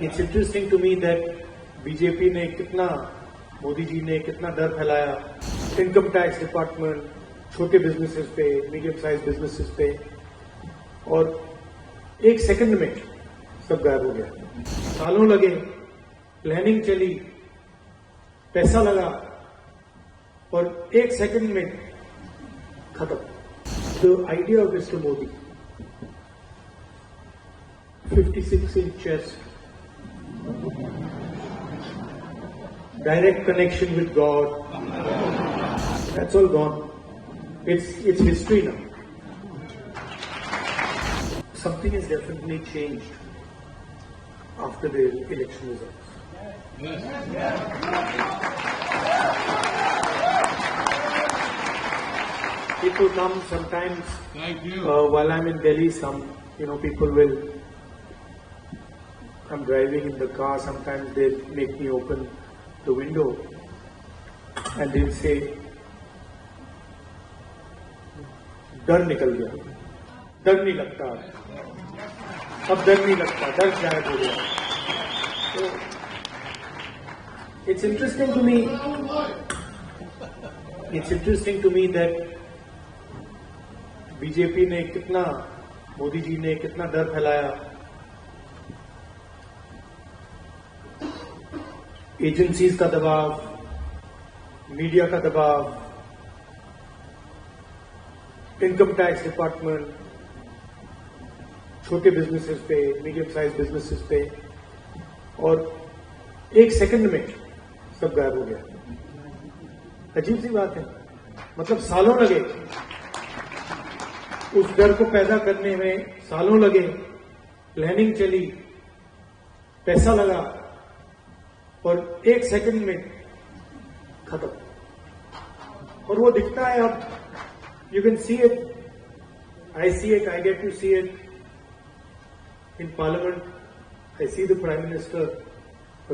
It's interesting to me that BJP ने कितना, मोदी जी ने कितना डर फैलाया इनकम टैक्स डिपार्टमेंट, छोटे बिजनेसेस पे, मीडियम साइज बिजनेसेस पे, और एक सेकंड में सब गायब हो गया। सालों लगे, प्लानिंग चली, पैसा लगा, और एक सेकंड में खत्म। The idea of Mr. Modi, 56-inch chest, direct connection with God, that's all gone. It's history now. Something has definitely changed after the election results. People come sometimes while I'm in Delhi. People will. I'm driving in the car. Sometimes they make me open the window, and they'll say, "डर निकल गया, डर नहीं लगता, अब डर नहीं लगता, डर गायब हो गया." So it's interesting to me. It's interesting to me that BJP ने कितना, मोदी जी ने कितना डर फैलाया एजेंसीज का दबाव, मीडिया का दबाव, इनकम टैक्स डिपार्टमेंट, छोटे बिजनेसेस पे, मीडियम साइज बिजनेसेस पे, और एक सेकंड में सब गायब हो गया। अजीब सी बात है, मतलब सालों लगे उस डर को पैदा करने में, सालों लगे, प्लानिंग चली, पैसा लगा, और एक सेकंड में खत्म। और वो दिखता है अब, you can see it, I see it, I get to see it in Parliament, I see the prime minister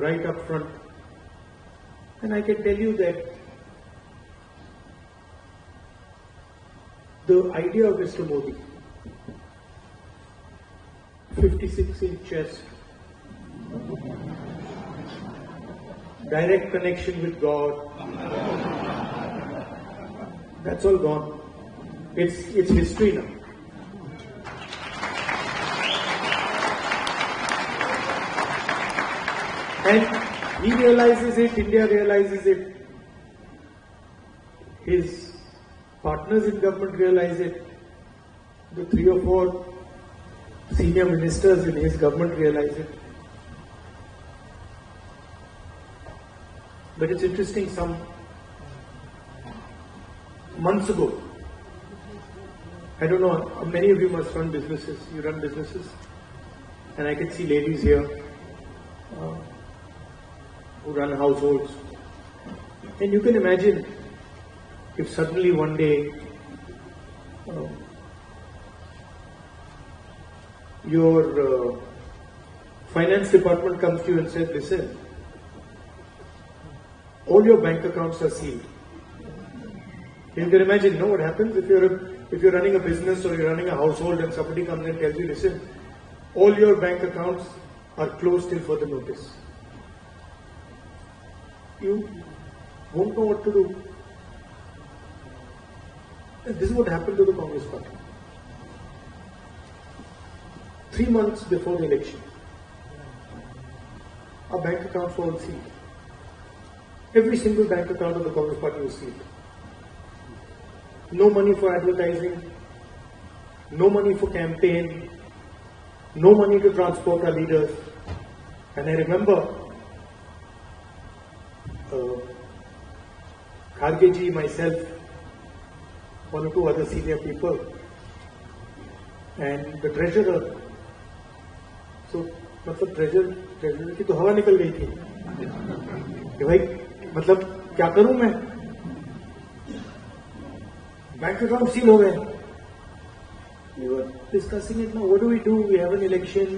right up front, and I can tell you that the idea of Mr. Modi, 56-inch chest, direct connection with God, that's all gone. It's history now. And he realizes it, India realizes it, his partners in government realize it, the 3 or 4 senior ministers in his government realize it. But it's interesting, some months ago, I don't know, many of you must run businesses, you run businesses, and I can see ladies here who run households, and you can imagine if suddenly one day your finance department comes to you and says, "Listen, all your bank accounts are sealed." You can imagine, what happens if you're running a business or you're running a household and somebody comes and tells you, "Listen, all your bank accounts are closed till further notice." You won't know what to do. This is what happened to the Congress party. 3 months before the election, our bank accounts were all sealed. Every single bank account of the Congress party was sealed. No money for advertising, no money for campaign, no money to transport our leaders. And I remember Kharge ji, myself, 1 or 2 other senior people, and the treasurer. So, मतलब treasurer की तो हवा निकल गई थी कि भाई, मतलब क्या करूं मैं, बैंक अकाउंट सील हो गए। We were discussing it now. What do we do? We have an election.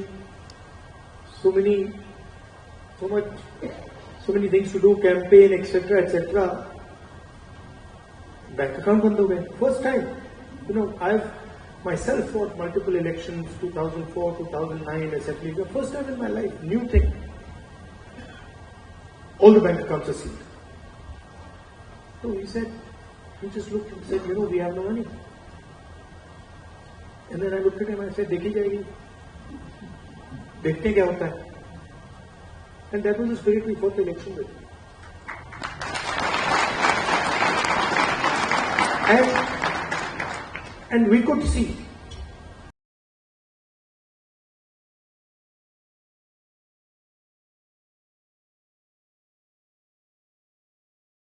So many things to do, campaign, etc., etc. Bank account बंद हो गए. First time, I've myself fought multiple elections, 2004, 2009, Assembly. The first time in my life, new thing. All the bank accounts are sealed. So he just looked and said, we have no money. And then I looked at him and I said, देखी जाएगी. देखते क्या होता है. And that was the spirit we fought the election with. And we could see